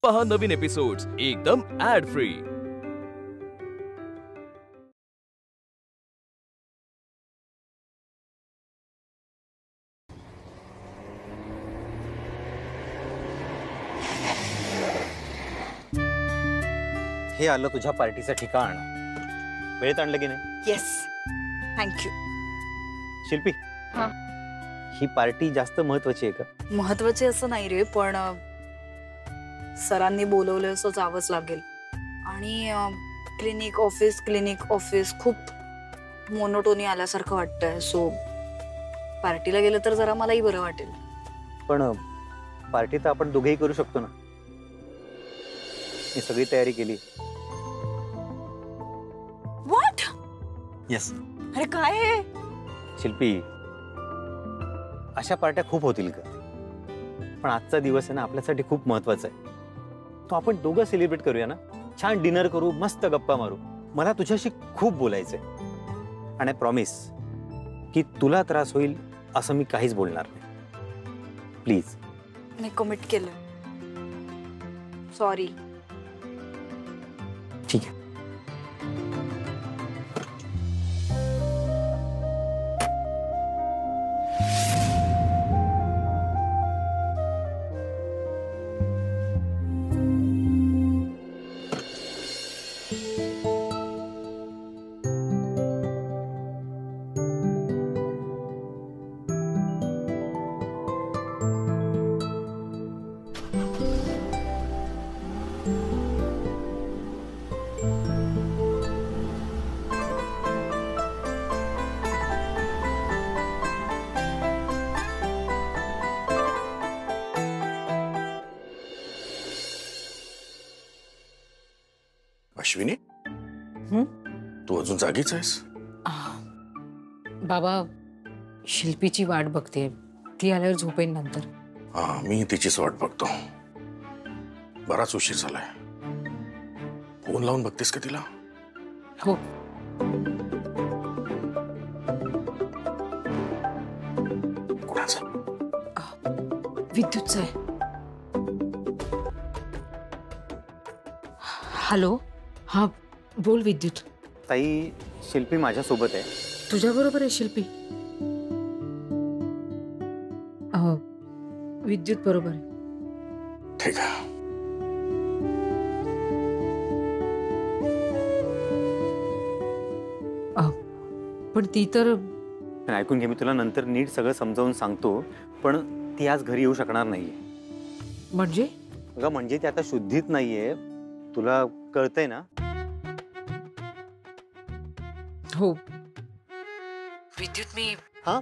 पहा नवीन एपिसोड्स एकदम add free. हे आलं तुझ्या पार्टीचं ठिकाण, वेळेत आणलं की नाही? Yes, thank you. शिल्पी, हा, ही पार्टी जास्त महत्वाची आहे का? महत्वाची असं नाही रे, पण सरांनी बोलवलं असं जावंच लागेल। आणि क्लिनिक ऑफिस खूप मोनोटोनी आल्यासारखं वाटतंय, सो पार्टीला गेलं तर जरा मलाही बरं वाटेल। पण पार्टी तर आपण दोघेही करू शकतो ना। मी सगळी तयारी केली। व्हॉट? येस। अरे काय आहे? शिल्पी, अशा पार्ट्या खूप होतील का? पण आजचा दिवस आहे ना आपल्यासाठी खूप महत्वाचा आहे। तो आपण दोघं सेलिब्रेट करूया ना, छान डिनर करू, मस्त गप्पा मारू। मला तुझ्याशी खूप बोलायचंय आणि प्रॉमिस की तुला त्रास होईल असं मी काहीच बोलणार नाही। प्लीज। मी कमिट केलं, सॉरी। ठीक आहे। अश्विनी, तू अजून जागीच आहेस? बाबा, शिल्पीची वाट बघते, ती आल्यावर झोपेन नंतर। हा, मी तिचीच वाट बघतो। बराच उशीर झालाय। फोन लावून बघतेस का तिला? हो। कुणाचा? विद्युतचा आहे। हॅलो, हा बोल विद्युत। ताई, शिल्पी माझ्या सोबत आहे। तुझ्या बरोबर आहे शिल्पी? विद्युत बरोबर आहे। ठीक आहे। पण ती तर ऐकून घे, मी तुला नंतर नीट सगळं समजावून सांगतो, पण ती आज घरी येऊ शकणार नाहीये। म्हणजे? अगं म्हणजे ती आता शुद्धीत नाहीये, तुला कळतंय ना? हो विद्युत, मी हा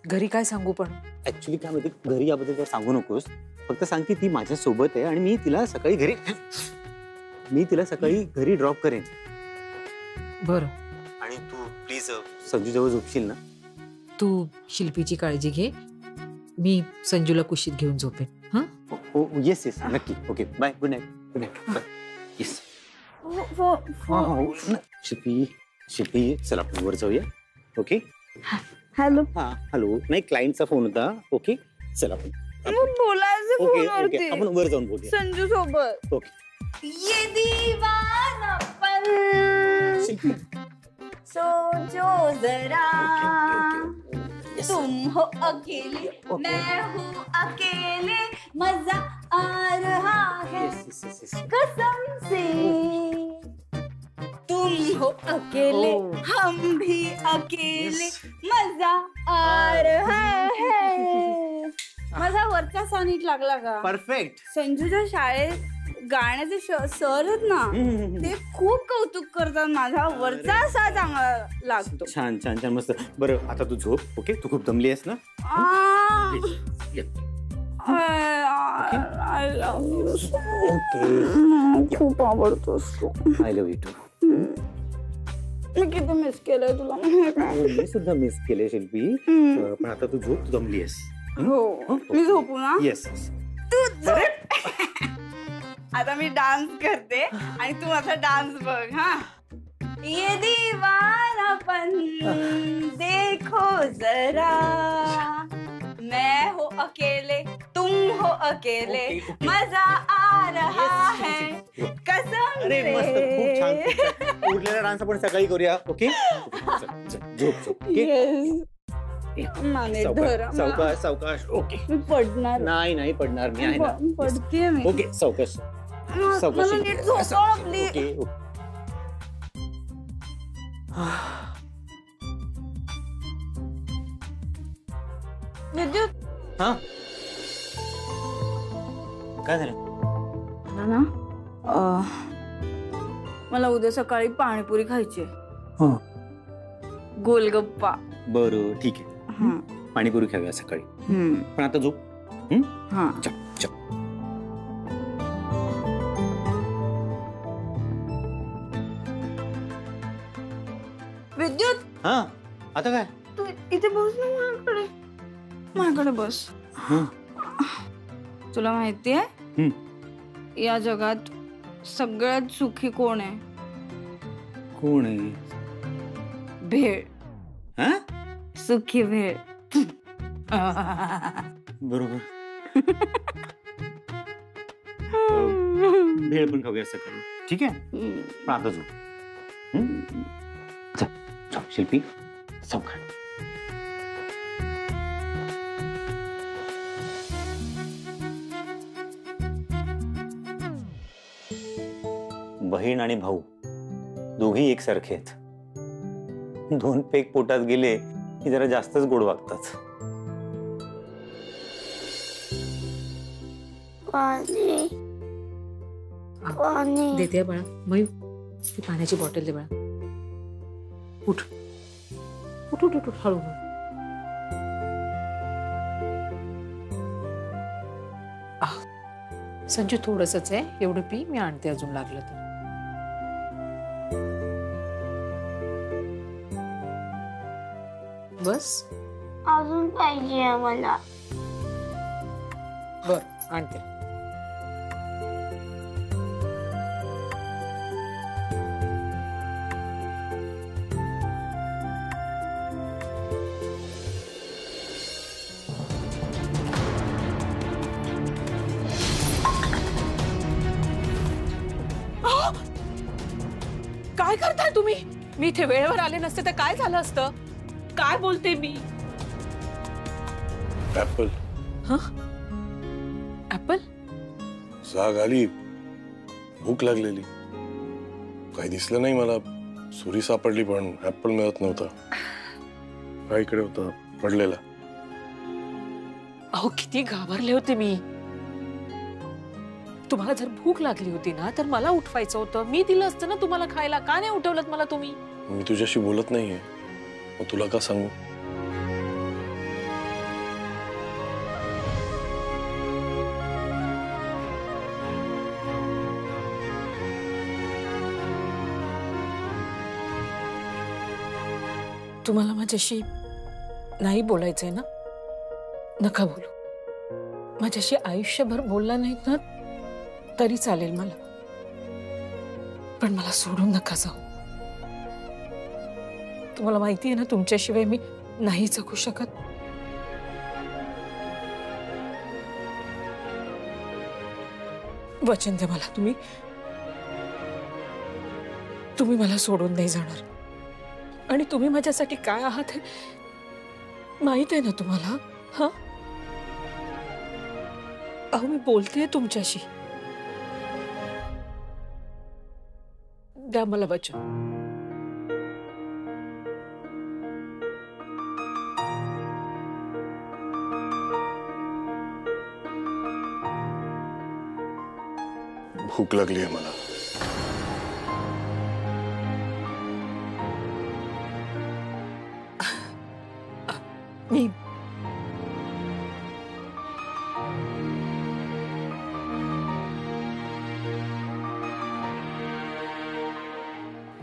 घरी काय सांगू? पण ऍक्च्युली काय माहिती, घरी याबद्दल काय सांगू नकोस, फक्त सांग की ती माझ्या सोबत आहे आणि मी तिला सकाळी घरी ड्रॉप करेन। बरं। आणि तू प्लीज संजू जवळ झोपशील ना? तू शिल्पीची काळजी घे, मी संजूला कुशीत घेऊन झोपेन। हा? हो, येस येस, नक्की। Okay, bye, good night. Good night, bye. Yes. Shilpi, चल आपण वर जाऊया। ओके। हॅलो। हा, हॅलो। नाही, क्लायंटचा फोन होता। ओके, चल आपण बोलायचं ओके, आपण वर जाऊन बोलूया संजू सोबत। ओके। ये दीवानापन सोचो जरा, तुम हो अकेले, मैं हूँ अकेले, मजा आ रहा है कसम से। तुम हो अकेले, हम भी अकेले, मजा आ रहा है। माझा वरचा सॉनिट लागला का? परफेक्ट। संजूच्या शाळेत गाण्याचे सर आहेत ना, ते खूप कौतुक करतात माझा वरचा असा चांगला लागतो। छान छान छान, मस्त। बरं, आता तू झोप। ओके, तू खूप दमली आहेस ना? आय लव्ह यू, खूप आवडतोस तू। I love you too. मी किती मिस केलंय तुला। मी सुद्धा मिस केले शिल्पी, पण आता तू झोप, तू दमली आहेस। हो, मी झोपू ना? येस। तू झोप। आता मी डान्स करते आणि तू माझा डान्स बघ। हा, ये दीवानापन देखो जरा, मैं हो अकेले, तुम हो अकेले, मजा आ रहा कसं अरे मस्त, खूप छान, खूप छान. उरलेला डान्स आपण सकाळी करूया. ओके, झोप. ओके, सावकाश सावकाश. ओके, मी पडणार नाही पडणार, मी आहे ना. पडते मी. ओके, सावकाश मला नीट झोपव आपली. ओके. विद्युत हा, काय झालं? मला ना मला उद्या सकाळी पाणीपुरी खायची हा. गोलगप्पा. बरं, ठीक आहे, पाणीपुरी खाऊया सकाळी. पण आता झोप. हा. चल. विद्युत हा, आता काय? तू इथे बस ना, माझ्याकडे बस. तुला माहिती आहे या जगात सगळ्यात सुखी कोण आहे? कोण आहे? भेळ. हा, सुखी भेळ. बरोबर. भेळ पण खाऊया सकाळी, ठीक आहे? पण आता झोप. चल शिल्पी, सावकाश. बहीण आणि भाऊ दोघी एकसारखे आहेत. 2 पेग पोटात गेले की जरा जास्तच गोड वागतात. देते बाळा. मयू, ती पाण्याची बॉटल दे बाळा. उठ उठ उठ उठ, हळू. संजू, थोडंसंच आहे, एवढं पी, मी आणते अजून लागलं तर. बस, अजून पाहिजे मला. बर, आणते. काय करताय तुम्ही? मी इथे वेळेवर आले नसते तर काय झालं असतं? काय बोलते मी? ऍपल. ऍपल? जाग आली, भूक लागलेली, काही दिसलं नाही मला. सुरी सापडली पण ऍपल मिळत नव्हता. काय इकडे होता पडलेला. अहो, किती घाबरले होते मी. तुम्हाला जर भूक लागली होती ना तर मला उठवायचं होतं, मी दिलं असतं ना तुम्हाला खायला. का नाही उठवलं मला तुम्ही? मी तुझ्याशी बोलत नाहीये, मग तुला का सांगू? तुम्हाला माझ्याशी नाही बोलायचंय ना? नका बोलू. माझ्याशी आयुष्यभर बोलला नाहीत ना तरी चालेल मला, पण मला सोडून नका जाऊ. तुम्हाला माहिती आहे ना, तुमच्याशिवाय मी नाही जगू शकत. वचन द्या मला, तुम्ही मला सोडून नाही जाणार. आणि तुम्ही माझ्यासाठी काय आहात हे माहित आहे ना तुम्हाला? हा, अहो, मी बोलतेय तुमच्याशी. द्या मला वचन. भूक लागली आहे मला. मी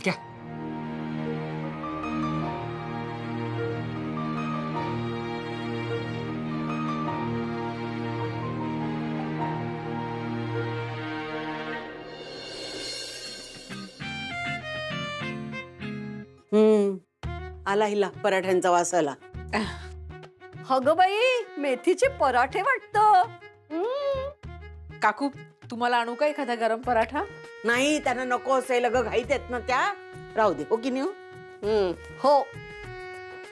घ्या. आला हिला पराठ्यांचा वास आला. अगं बाई, मेथीचे पराठे वाटतं. काकू, तुम्हाला आणू का एखादा गरम पराठा? नाही, त्यांना नको असेल अगं, घाईत आहेत ना त्या. राहू दे. हो की नाही हो? हो.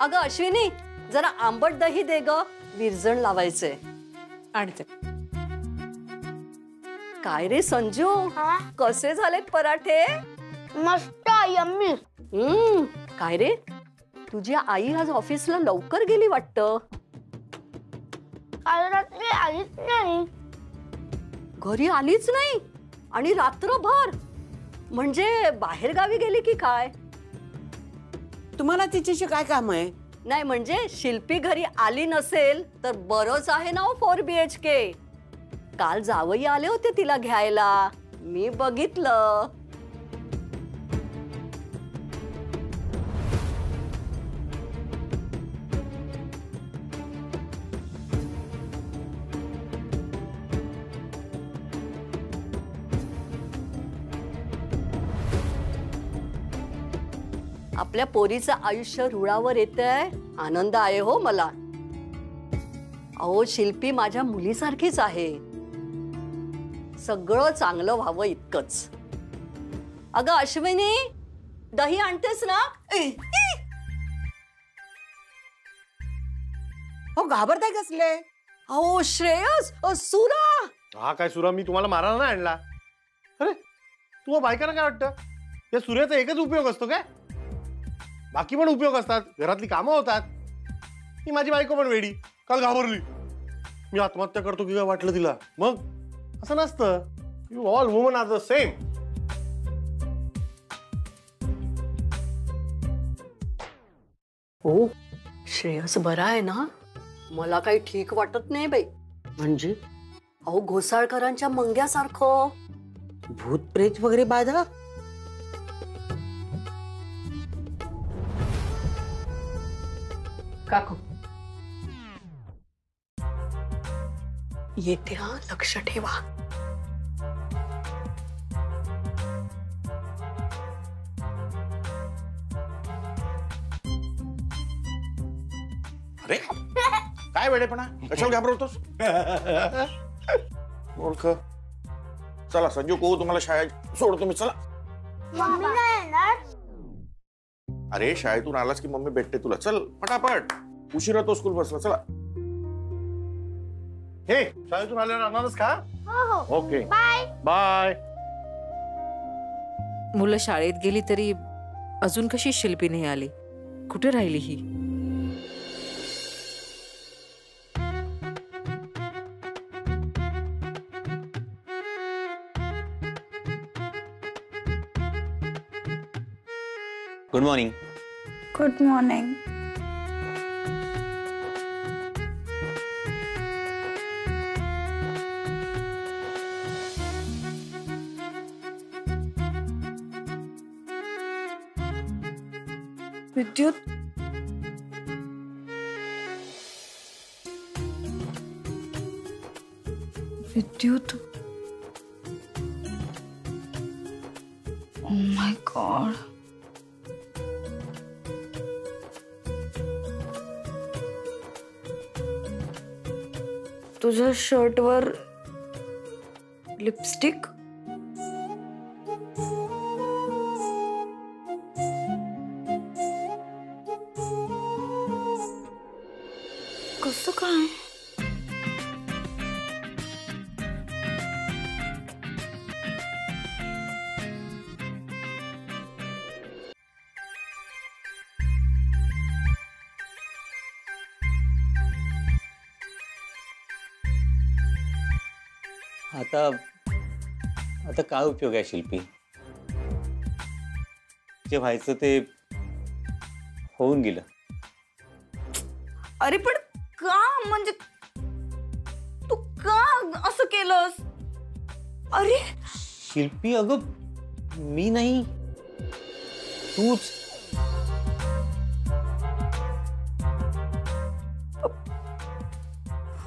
अगं अश्विनी, जरा आंबट दही दे ग, विरजण लावायचंय. आणते. काय रे संजू, कसे झालेत पराठे? मस्त यम्मी. काय रे, तुझी आई आज ऑफिसला लवकर गेली वाटतं. काल रात्री आलीच नाही. घरी आलीच नाही आणि रात्रभर? म्हणजे बाहेर गावी गेली की काय? तुम्हाला तिच्याशी काय काम आहे? नाही म्हणजे शिल्पी घरी आली नसेल तर बरंच आहे ना 4 BHK. काल जावई आले होते तिला घ्यायला, मी बघितलं. आपल्या पोरीचं आयुष्य रुळावर येतंय, आनंद आहे हो मला. अहो शिल्पी माझ्या मुलीसारखीच आहे. सगळं चांगलं व्हावं इतकंच. अगं अश्विनी, दही आणतेस ना? हो घाबरताय कसले? अहो श्रेयस, सुरा. हा काय सुरा, मी तुम्हाला मारायला नाही आणला. अरे तुम्हाला बायकांना काय वाटतं, या सूर्याचा एकच उपयोग असतो काय? बाकी पण उपयोग असतात, घरातली कामं होतात. ही माझी बायको पण वेडी, काल घाबरली. मी आत्महत्या करतो की काय वाटलं तिला. मग असं नसतं. You all woman are the same. हो, श्रेयस बरा आहे ना? मला काही ठीक वाटत नाही बाई. म्हणजे अहो घोसाळकरांच्या मंग्यासारखं. भूत प्रेत वगैरे बाधा? काकू येते हा, लक्ष ठेवा. अरे काय वेडेपणा, कशाला घाबरवतोस? ओळख. चला संजू को तुम्हाला शाळेत सोडतो मी. चला. मम्मी नाही येणार. अरे शाळेतून आलास की मम्मी भेटते तुला. चल पटापट, उशीर होतो स्कूल बसला. चला. हे शाळेतून आल्यावर अनारस खा. हो. Okay bye. बाय. मुलं शाळेत गेली तरी अजून कशी शिल्पी नाही आली? कुठे राहिली ही? Good morning. Good morning. Vidyut, Vidyut. Oh my God. तुझ्या शर्टवर लिपस्टिक. कसं काय? आता आता काय उपयोग आहे शिल्पी? जे व्हायचं ते होऊन गेलं. अरे पण का, म्हणजे तू का असं केलंस? अरे शिल्पी, अगं मी नाही, तूच.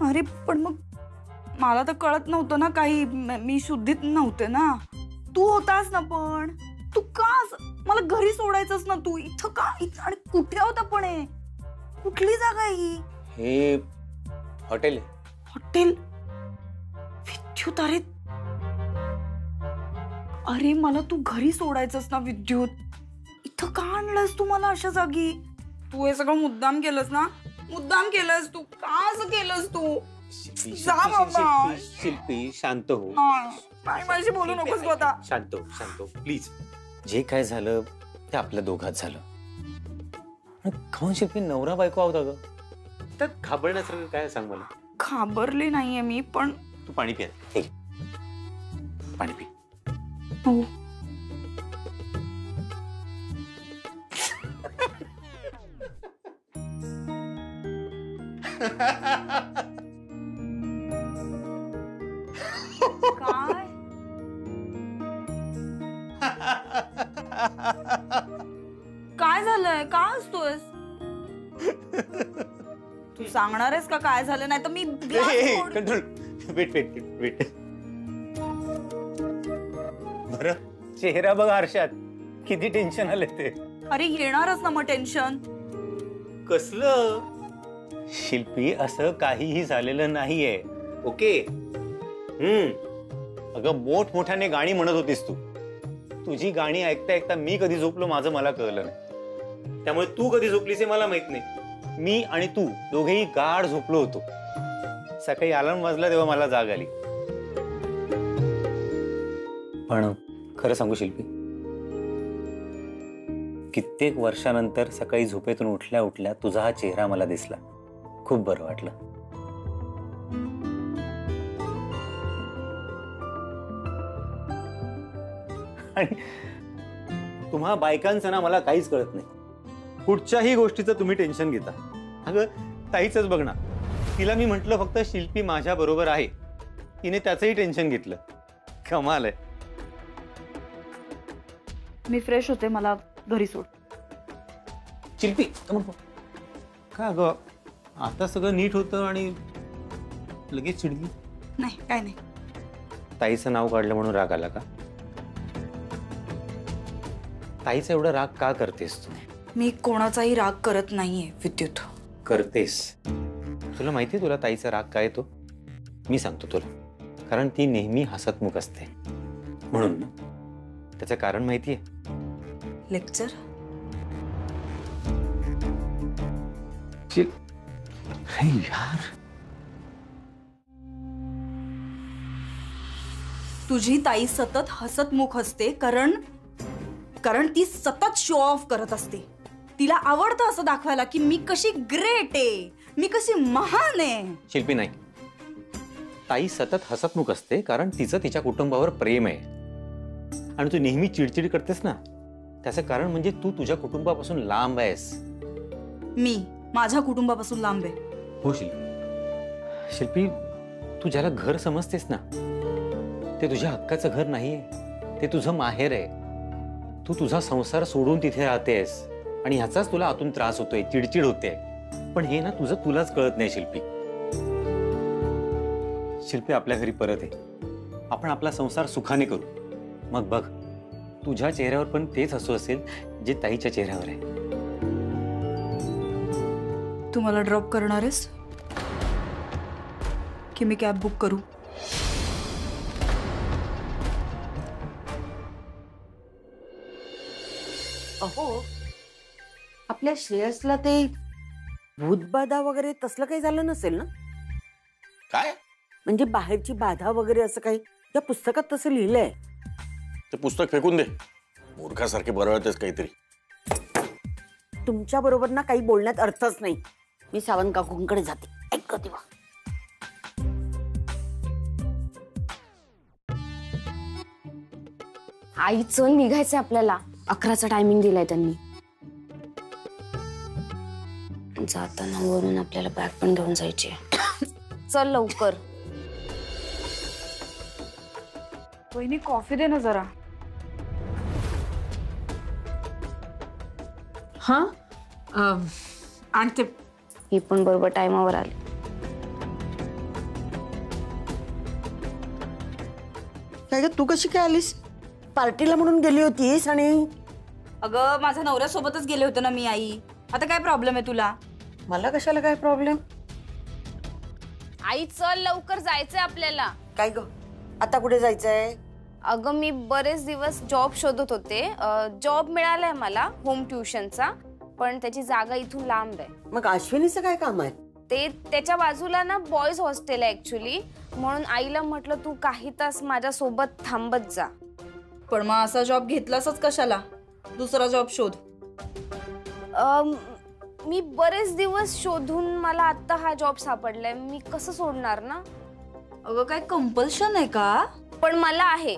अरे पण मग मला तर कळत नव्हतं ना काही. मी शुद्धीत नव्हते ना. तू होतास ना. पण तू का मला घरी सोडायचंस ना. तू इथं का? इथं आणि कुठे होता पण? हे कुठली जागा आहे ही? हे हॉटेल आहे. हॉटेल? विद्युत, अरे अरे मला तू घरी सोडायचंस ना विद्युत. इथं का आणलंस तू मला अशा जागी? तू हे सगळं मुद्दाम केलंस ना? मुद्दाम केलंस तू? का असं केलंस तू? जा बाबा. शिल्पी शांत हो. माझी बोलू नकोस तू आता. शांत हो प्लीज. जे काय झालं ते आपल्या दोघात झालं. खाऊन शिल्पी नवरा बायको आहोत अगं. त्यात घाबरण्यासारखं काय सांग मला. घाबरले नाहीये मी, पण तू पाणी पिया. हे पाणी पी. हो. काय काय झालंय? का हसतोयस? तू सांगणार आहेस का काय झालं? नाही तर मी कंट्रोल. वेट. बरं चेहरा बघ आरशात. किती टेन्शन आले ते. अरे येणारच ना मग टेन्शन. कसलं? शिल्पी असं काहीही झालेलं नाहीये. ओके. अगं मोठमोठ्याने गाणी म्हणत होतीस तू. तुझी गाणी ऐकता ऐकता मी कधी झोपलो माझं मला कळलं नाही. त्यामुळे तू कधी झोपलीस हे मला माहित नाही. मी आणि तू दोघेही गाढ झोपलो होतो. सकाळी अलार्म वाजला तेव्हा मला जाग आली. पण खरं सांगू शिल्पी, कित्येक वर्षानंतर सकाळी झोपेतून उठल्या उठल्या तुझा हा चेहरा मला दिसला. खूप बरं वाटलं. आणि तुम्हा बायकांचं ना मला काहीच कळत नाही. कुठच्याही गोष्टीचं तुम्ही टेन्शन घेता. अगं ताईच बघ ना, तिला मी म्हटलं फक्त शिल्पी माझ्या बरोबर आहे, तिने त्याचंही टेन्शन घेतलं. कमाल आहे. मी फ्रेश होते, मला घरी सोड. शिल्पी का ग आता सगळं नीट होतं आणि लगेच चिडली? नाही काय नाही. ताईचं नाव काढलं म्हणून राग आला का? ताईचं एवढं राग का करतेस तू? मी कोणाचाही राग करत नाहीये विद्युत. करतेस. तुला माहिती तुला ताईचा राग काय तो? मी सांगतो तुला. कारण ती नेहमी हसतमुख असते म्हणून. त्याचं कारण माहितीये? लेक्चर. यार तुझी ताई सतत हसतमुख असते कारण ती सतत शो ऑफ करत असते. तिला आवडतं असं दाखवायला की मी कशी ग्रेट आहे, मी कशी महान आहे. शिल्पी नाही, ताई सतत हसतमुख असते कारण तिचं तिच्या कुटुंबावर प्रेम आहे. आणि तू नेहमी चिडचिड करतेस ना, त्याचं कारण म्हणजे तू तुझ्या कुटुंबापासून लांब आहेस. मी माझ्या कुटुंबापासून लांब आहे. हो शिल्पी, तू ज्याला घर समजतेस ना, ते तुझ्या हक्काचं घर नाहीये, ते तुझं माहेर आहे. तू तुझा संसार सोडून तिथे राहतेस आणि ह्याचाच तुला आतून त्रास होतोय, चिडचिड होते. पण हे ना तुझं तुलाच कळत नाही शिल्पी. शिल्पी आपल्या घरी परत आहे, आपण आपला संसार सुखाने करू. मग बघ तुझ्या चेहऱ्यावर पण तेच हसू असेल जे ताईच्या चेहऱ्यावर आहे. तू मला ड्रॉप करणार आहेस की मी कॅब बुक करू? अहो आपल्या श्रेयसला ते भूतबाधा वगैरे तसलं काही झालं नसेल ना? काय म्हणजे बाहेरची बाधा वगैरे असं काही या पुस्तकात तसं लिहिलंय. ते पुस्तक फेकून दे. मूर्खासारखे बरळतेस काहीतरी. तुमच्या बरोबर ना काही बोलण्यात अर्थच नाही. मी सावंत काकूंकडे जाते. ऐक तेव्हा. आई चल निघायचंय आपल्याला. 11चा टायमिंग दिलाय त्यांनी. जाताना वरून आपल्याला बॅग पण घेऊन जायची. चल लवकर. वहिनी कॉफी दे ना जरा. हा आणते. ही पण बरोबर टायमावर आली. काय ग तू कशी काय आलीस? पार्टीला म्हणून गेली होतीस आणि? अगं माझ्या नवऱ्यासोबतच गेले होते ना मी. आई आता काय प्रॉब्लेम आहे तुला? मला कशाला काय प्रॉब्लेम? आई चल लवकर जायचंय आपल्याला. काय ग आता कुठे जायचंय? अगं मी बरेच दिवस जॉब शोधत होते. जॉब मिळालाय मला होम ट्युशनचा, पण त्याची जागा इथून लांब आहे. मग अश्विनीचं काय काम आहे? ते त्याच्या बाजूला ना बॉयज हॉस्टेल आहे ऍक्च्युली, म्हणून आईला म्हटलं तू काही तास माझ्या सोबत थांबत जा. पण मग असा जॉब घेतलासच कशाला? दुसरा जॉब शोध. मी बरेच दिवस शोधून मला आता हा जॉब सापडलाय, मी कसं सोडणार ना? अगं काय कंपल्शन आहे का? पण मला आहे,